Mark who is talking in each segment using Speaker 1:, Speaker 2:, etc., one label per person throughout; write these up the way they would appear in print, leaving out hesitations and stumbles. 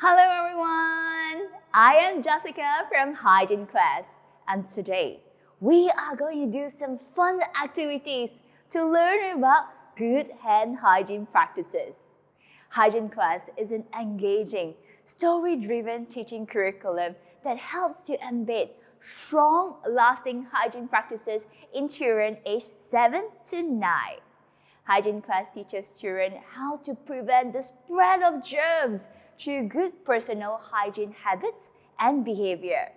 Speaker 1: Hello everyone! I am Jessica from Hygiene class, and today we are going to do some fun activities to learn about good hand hygiene practices. Hygiene class is an engaging, story-driven teaching curriculum that helps to embed strong, lasting hygiene practices in children aged 7 to 9. Hygiene class teaches children how to prevent the spread of germs through good personal hygiene habits and behavior.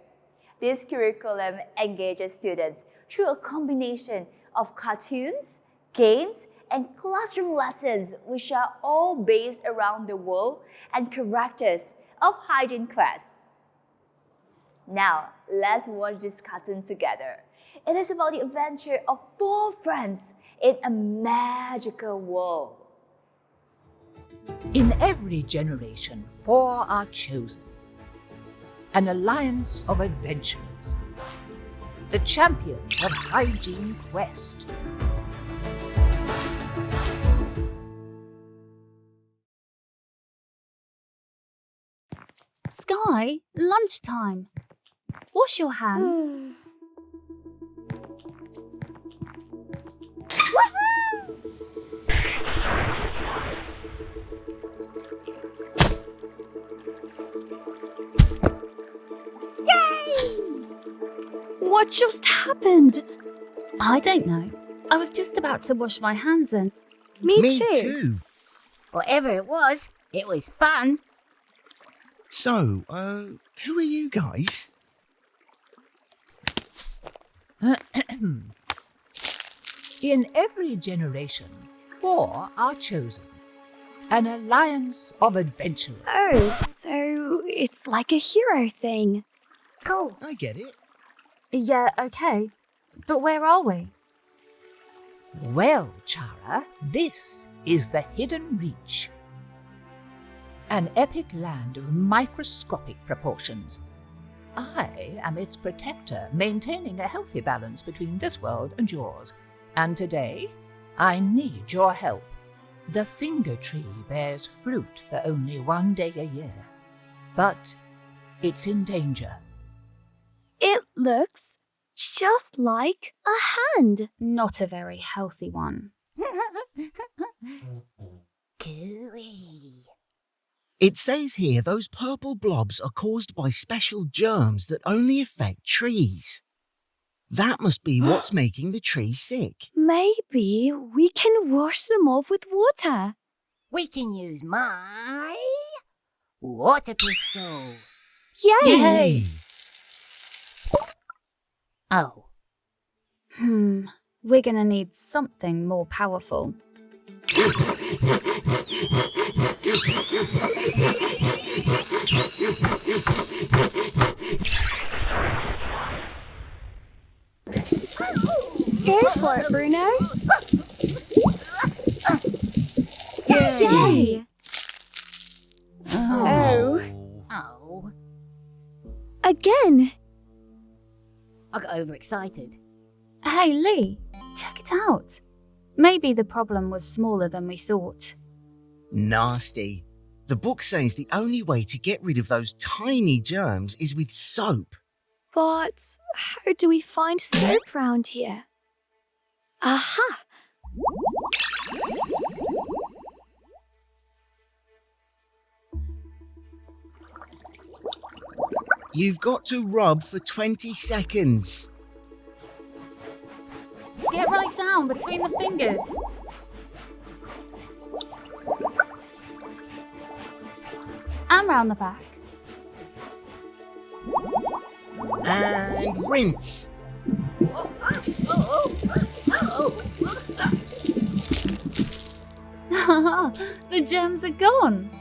Speaker 1: This curriculum engages students through a combination of cartoons, games, and classroom lessons, which are all based around the world and characters of hygiene class. Now, let's watch this cartoon together. It is about the adventure of 4 friends in a magical world.
Speaker 2: In every generation, 4 are chosen. An alliance of adventurers. The champions of hygiene quest.
Speaker 3: Sky, lunchtime. Wash your hands. What just happened? I don't know. I was just about to wash my hands and... Me too.
Speaker 4: Whatever it was fun.
Speaker 5: So, who are you guys?
Speaker 2: In every generation, 4 are chosen. An alliance of adventurers.
Speaker 3: Oh, so it's like a hero thing.
Speaker 4: Cool.
Speaker 5: I get it.
Speaker 3: Yeah, okay. But where are we?
Speaker 2: Well, Chara, this is the Hidden Reach. An epic land of microscopic proportions. I am its protector, maintaining a healthy balance between this world and yours. And today, I need your help. The finger tree bears fruit for only 1 day a year. But it's in danger.
Speaker 3: It looks just like a hand. Not a very healthy one.
Speaker 4: Gooey.
Speaker 5: It says here those purple blobs are caused by special germs that only affect trees. That must be what's making the tree sick.
Speaker 3: Maybe we can wash them off with water.
Speaker 4: We can use my water pistol.
Speaker 3: Yay!
Speaker 4: Oh.
Speaker 3: We're gonna need something more powerful. Go for it, Bruno. Yay!
Speaker 4: Oh.
Speaker 3: Again.
Speaker 4: I got overexcited.
Speaker 3: Hey, Lee, check it out. Maybe the problem was smaller than we thought.
Speaker 5: Nasty. The book says the only way to get rid of those tiny germs is with soap.
Speaker 3: But how do we find soap round here? Aha!
Speaker 5: You've got to rub for 20 seconds.
Speaker 3: Get right down between the fingers. And round the back.
Speaker 5: And rinse.
Speaker 3: The germs are gone.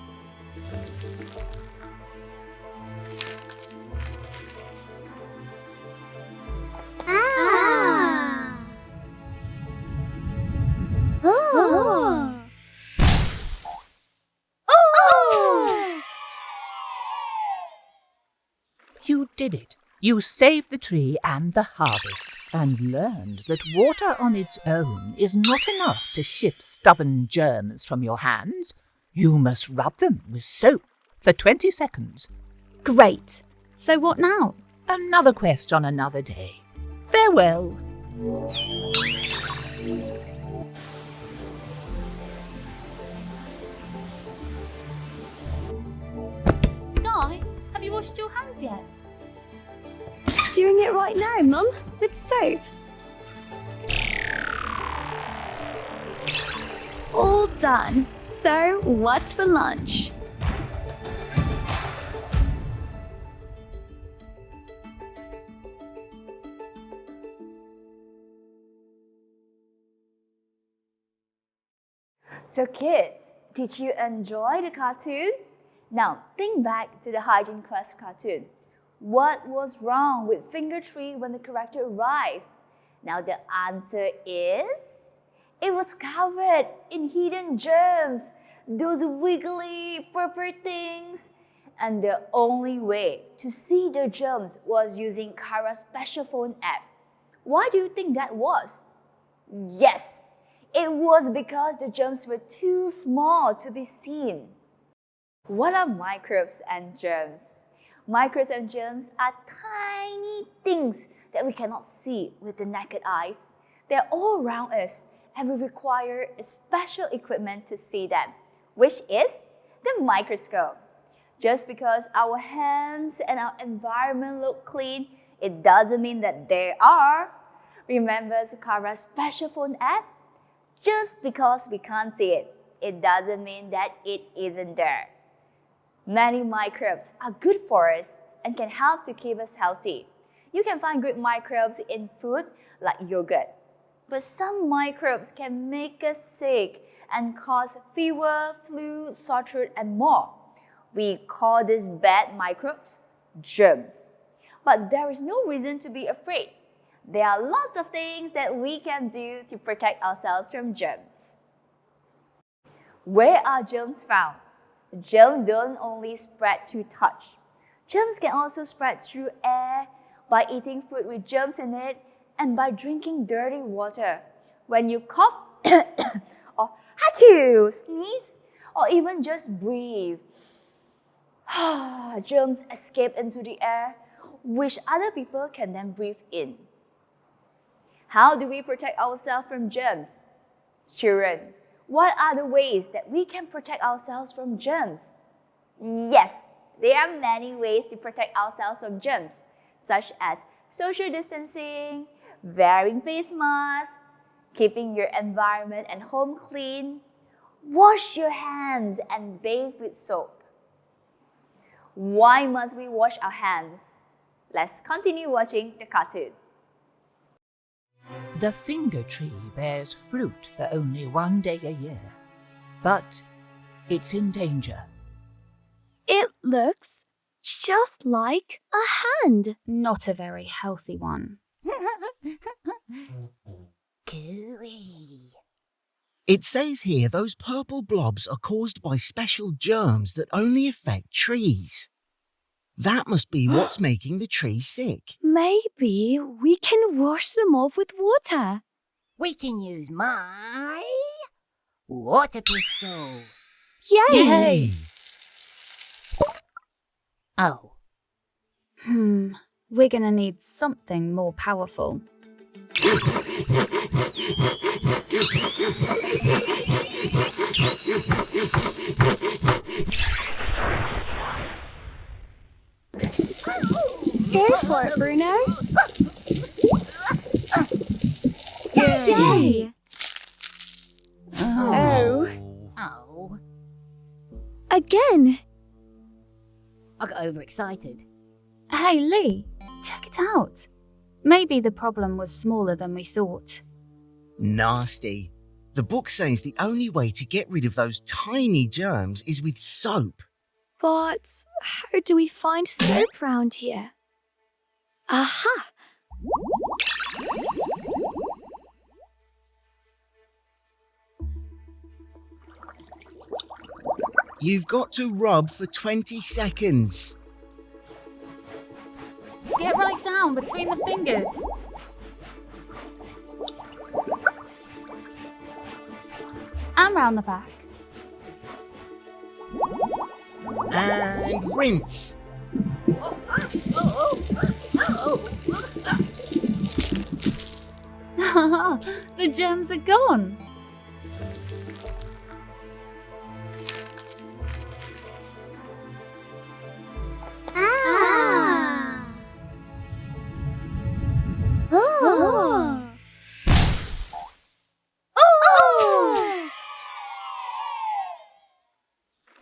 Speaker 2: You did it. You saved the tree and the harvest, and learned that water on its own is not enough to shift stubborn germs from your hands. You must rub them with soap for 20 seconds.
Speaker 3: Great. So what now?
Speaker 2: Another quest on another day. Farewell.
Speaker 3: Sky, have you washed your hands yet?
Speaker 6: Doing it right now, Mum, with soap. All done. So, what's for lunch?
Speaker 1: So kids, did you enjoy the cartoon? Now think back to the Hygiene Quest cartoon. What was wrong with Finger Tree when the character arrived? Now the answer is, it was covered in hidden germs, those wiggly purple things. And the only way to see the germs was using Kara's special phone app. Why do you think that was? Yes, it was because the germs were too small to be seen. What are microbes and germs? Microbes and germs are tiny things that we cannot see with the naked eyes. They're all around us and we require a special equipment to see them, which is the microscope. Just because our hands and our environment look clean, it doesn't mean that they are. Remember Sakara's special phone app? Just because we can't see it, it doesn't mean that it isn't there. Many microbes are good for us and can help to keep us healthy. You can find good microbes in food like yogurt. But some microbes can make us sick and cause fever, flu, sore throat, and more. We call these bad microbes germs. But there is no reason to be afraid. There are lots of things that we can do to protect ourselves from germs. Where are germs found? Germs don't only spread through touch. Germs can also spread through air, by eating food with germs in it, and by drinking dirty water. When you cough, or achoo, sneeze, or even just breathe, germs escape into the air, which other people can then breathe in. How do we protect ourselves from germs? Children, what are the ways that we can protect ourselves from germs? Yes, there are many ways to protect ourselves from germs, such as social distancing, wearing face masks, keeping your environment and home clean, wash your hands and bathe with soap. Why must we wash our hands? Let's continue watching the cartoon.
Speaker 2: The finger tree bears fruit for only 1 day a year, but it's in danger.
Speaker 6: It looks just like a hand.
Speaker 3: Not a very healthy one.
Speaker 4: Gooey.
Speaker 5: It says here those purple blobs are caused by special germs that only affect trees. That must be what's making the trees sick.
Speaker 6: Maybe we can wash them off with water.
Speaker 4: We can use my water pistol.
Speaker 6: Yay!
Speaker 4: Oh,
Speaker 3: We're gonna need something more powerful.
Speaker 6: Go for it, Bruno. Yay! Oh.
Speaker 4: oh.
Speaker 6: Again.
Speaker 4: I got overexcited.
Speaker 3: Hey, Lee, check it out. Maybe the problem was smaller than we thought.
Speaker 5: Nasty. The book says the only way to get rid of those tiny germs is with soap.
Speaker 6: But how do we find soap round here? Aha!
Speaker 5: You've got to rub for 20 seconds.
Speaker 3: Get right down between the fingers. And round the back.
Speaker 5: And rinse.
Speaker 3: The germs are gone.
Speaker 6: Ah. Oh. Oh.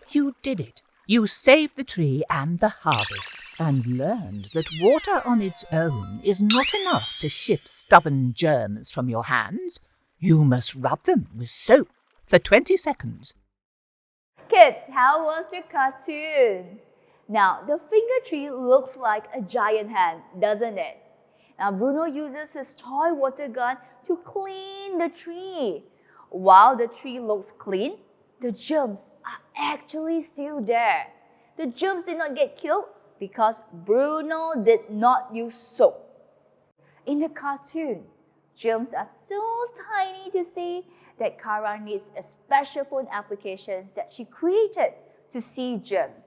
Speaker 2: You did it. You saved the tree and the harvest, and learned that water on its own is not enough to shift stubborn germs from your hands. You must rub them with soap for 20 seconds.
Speaker 1: Kids, how was the cartoon? Now, the finger tree looks like a giant hand, doesn't it? Now, Bruno uses his toy water gun to clean the tree. While the tree looks clean, the germs are actually still there. The germs did not get killed because Bruno did not use soap. In the cartoon, germs are so tiny to see that Kara needs a special phone application that she created to see germs.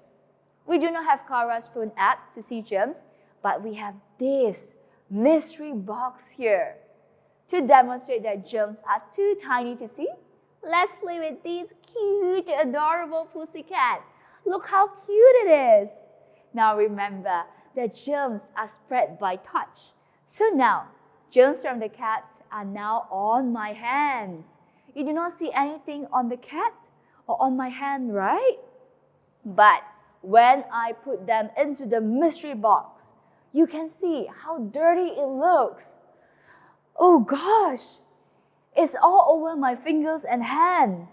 Speaker 1: We do not have Kara's phone app to see germs, but we have this mystery box here. To demonstrate that germs are too tiny to see, let's play with these cute, adorable pussycat. Look how cute it is. Now remember that germs are spread by touch. So now, germs from the cats are now on my hands. You do not see anything on the cat or on my hand, right? But when I put them into the mystery box, you can see how dirty it looks. Oh gosh! It's all over my fingers and hands.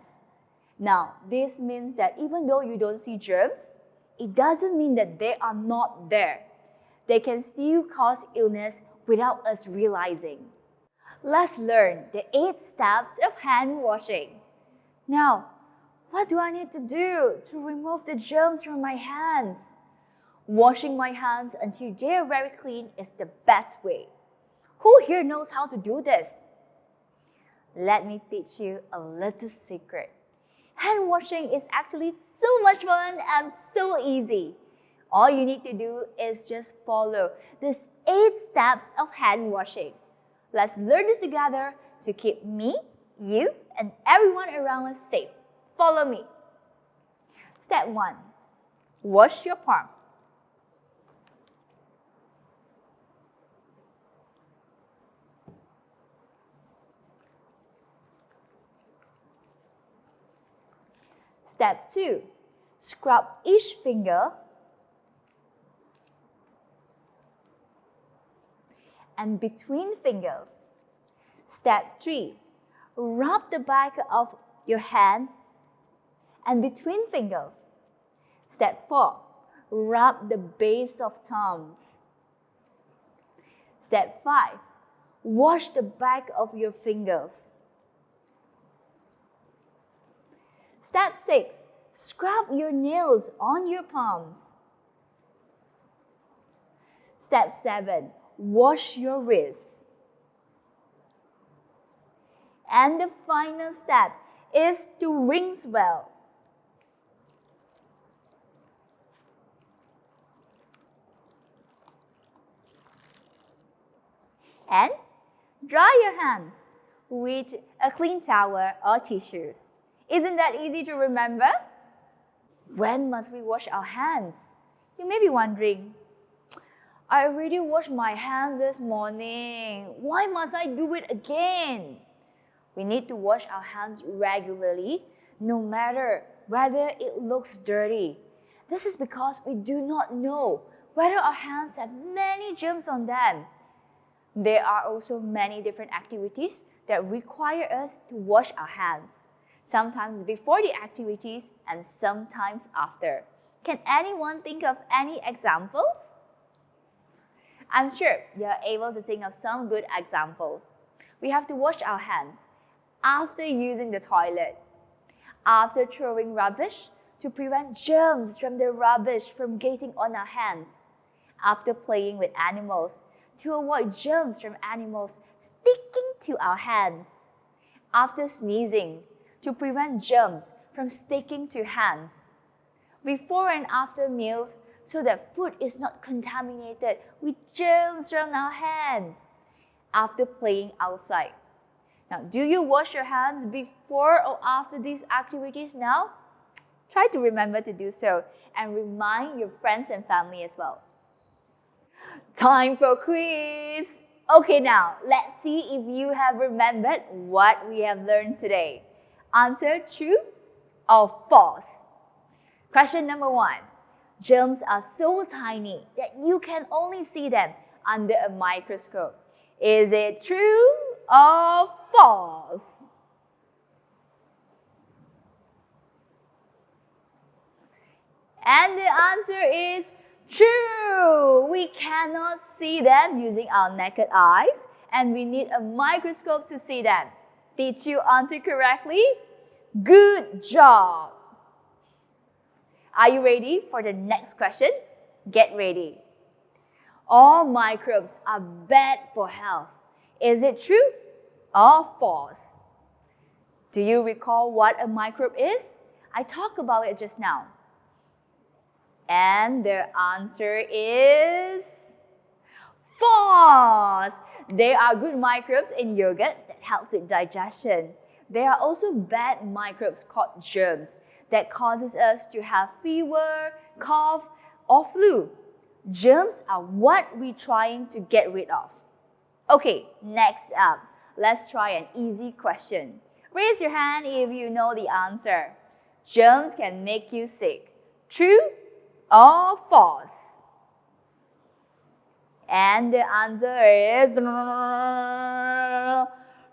Speaker 1: Now, this means that even though you don't see germs, it doesn't mean that they are not there. They can still cause illness without us realizing. Let's learn the 8 steps of hand washing. Now, what do I need to do to remove the germs from my hands? Washing my hands until they are very clean is the best way. Who here knows how to do this? Let me teach you a little secret. Hand washing is actually so much fun and so easy. All you need to do is just follow these 8 steps of hand washing. Let's learn this together to keep me, you, and everyone around us safe. Follow me. Step 1. Wash your palm. Step 2. Scrub each finger and between fingers. Step 3. Rub the back of your hand and between fingers. Step 4. Rub the base of thumbs. Step 5. Wash the back of your fingers. Step 6. Scrub your nails on your palms. Step 7. Wash your wrists. And the final step is to rinse well. And dry your hands with a clean towel or tissues. Isn't that easy to remember? When must we wash our hands? You may be wondering, I already washed my hands this morning. Why must I do it again? We need to wash our hands regularly, no matter whether it looks dirty. This is because we do not know whether our hands have many germs on them. There are also many different activities that require us to wash our hands. Sometimes before the activities and sometimes after. Can anyone think of any examples? I'm sure you're able to think of some good examples. We have to wash our hands after using the toilet, after throwing rubbish to prevent germs from the rubbish from getting on our hands, after playing with animals to avoid germs from animals sticking to our hands, after sneezing to prevent germs from sticking to hands, before and after meals so that food is not contaminated with germs from our hands after playing outside. Now, do you wash your hands before or after these activities now? Try to remember to do so and remind your friends and family as well. Time for quiz! Okay, now let's see if you have remembered what we have learned today. Answer true or false. Question number 1. Germs are so tiny that you can only see them under a microscope. Is it true or false? And the answer is true. We cannot see them using our naked eyes, and we need a microscope to see them. Did you answer correctly? Good job. Are you ready for the next question? Get ready. All microbes are bad for health. Is it true or false? Do you recall what a microbe is? I talked about it just now. And the answer is false. There are good microbes in yogurts that helps with digestion. There are also bad microbes called germs that causes us to have fever, cough, or flu. Germs are what we're trying to get rid of. Okay, next up, let's try an easy question. Raise your hand if you know the answer. Germs can make you sick. True or false? And the answer is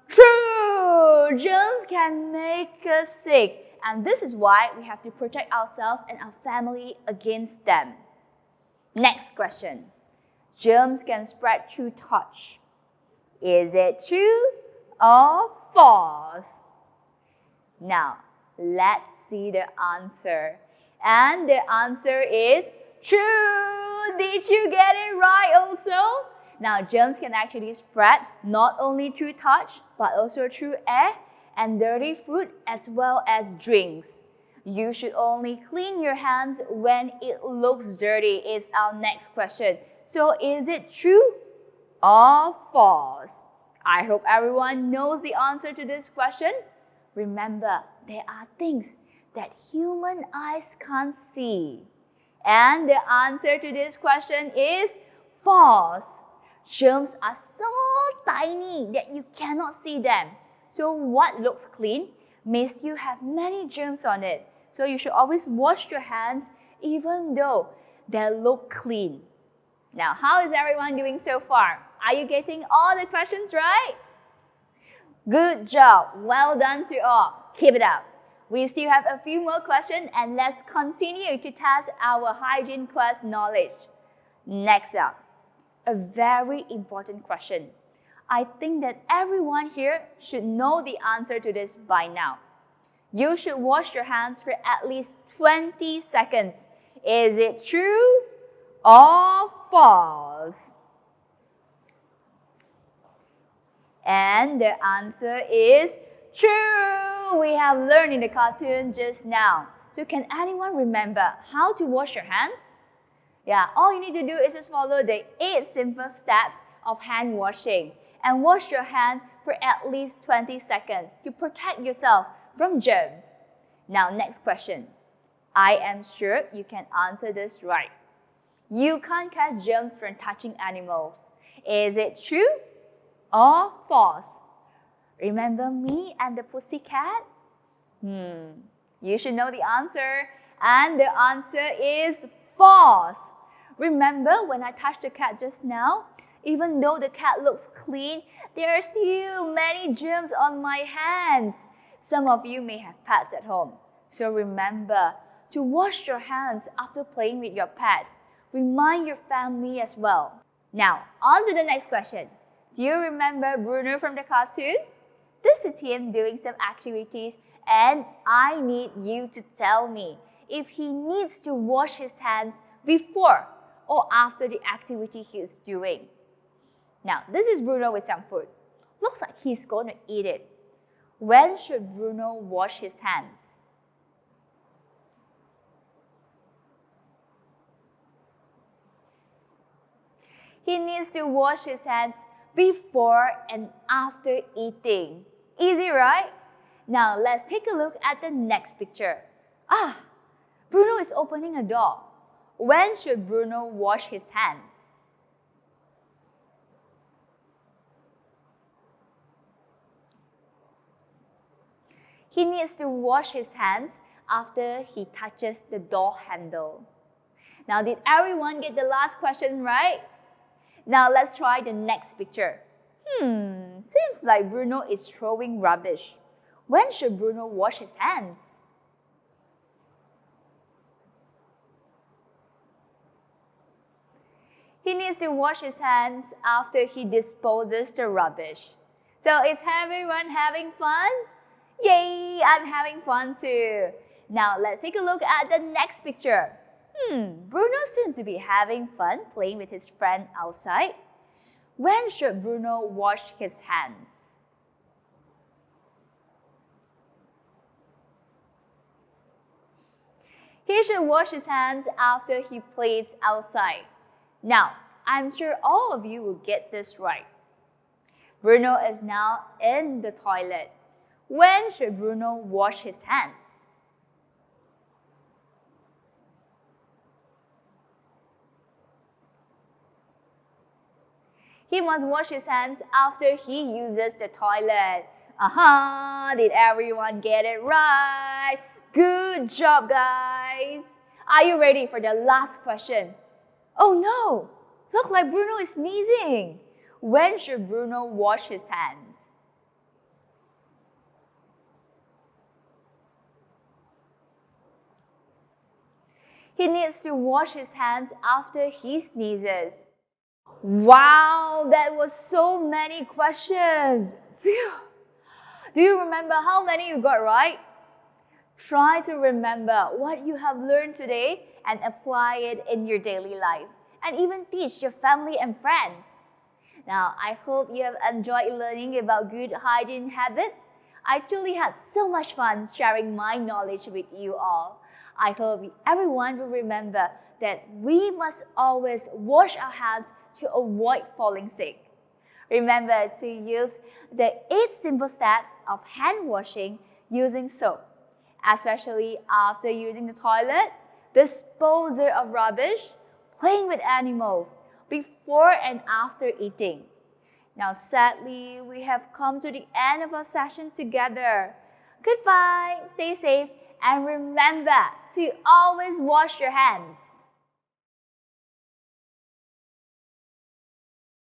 Speaker 1: true. Germs can make us sick, and this is why we have to protect ourselves and our family against them. Next question. Germs can spread through touch. Is it true or false? Now, let's see the answer. And the answer is true. Did you get it right also? Now, germs can actually spread not only through touch, but also through air and dirty food as well as drinks. You should only clean your hands when it looks dirty is our next question. So, is it true or false? I hope everyone knows the answer to this question. Remember, there are things that human eyes can't see. And the answer to this question is false. Germs are so tiny that you cannot see them. So what looks clean may still have many germs on it. So you should always wash your hands even though they look clean. Now, how is everyone doing so far? Are you getting all the questions right? Good job. Well done to all. Keep it up. We still have a few more questions, and let's continue to test our hygiene quest knowledge. Next up, a very important question. I think that everyone here should know the answer to this by now. You should wash your hands for at least 20 seconds. Is it true or false? And the answer is true. We have learned in the cartoon just now. So can anyone remember how to wash your hands? Yeah, all you need to do is just follow the 8 simple steps of hand washing and wash your hand for at least 20 seconds to protect yourself from germs. Now, next question. I am sure you can answer this right. You can't catch germs from touching animals. Is it true or false? Remember me and the pussycat? You should know the answer. And the answer is false. Remember when I touched the cat just now? Even though the cat looks clean, there are still many germs on my hands. Some of you may have pets at home. So remember to wash your hands after playing with your pets. Remind your family as well. Now, on to the next question. Do you remember Bruno from the cartoon? This is him doing some activities, and I need you to tell me if he needs to wash his hands before or after the activity he is doing. Now, this is Bruno with some food. Looks like he's going to eat it. When should Bruno wash his hands? He needs to wash his hands before and after eating. Easy, right? Now let's take a look at the next picture. Bruno is opening a door. When should Bruno wash his hands? He needs to wash his hands after he touches the door handle. Now, did everyone get the last question right? Now, let's try the next picture. Seems like Bruno is throwing rubbish. When should Bruno wash his hands? He needs to wash his hands after he disposes the rubbish. So, is everyone having fun? Yay, I'm having fun too. Now, let's take a look at the next picture. Bruno seems to be having fun playing with his friend outside. When should Bruno wash his hands? He should wash his hands after he plays outside. Now, I'm sure all of you will get this right. Bruno is now in the toilet. When should Bruno wash his hands? He must wash his hands after he uses the toilet. Did everyone get it right? Good job, guys. Are you ready for the last question? Oh no, look like Bruno is sneezing. When should Bruno wash his hands? He needs to wash his hands after he sneezes. Wow, that was so many questions. Phew. Do you remember how many you got right? Try to remember what you have learned today and apply it in your daily life, and even teach your family and friends. Now, I hope you have enjoyed learning about good hygiene habits. I truly had so much fun sharing my knowledge with you all. I hope everyone will remember that we must always wash our hands to avoid falling sick. Remember to use the 8 simple steps of hand washing using soap, especially after using the toilet, disposal of rubbish, playing with animals, before and after eating. Now, sadly, we have come to the end of our session together. Goodbye, stay safe, and remember to always wash your hands.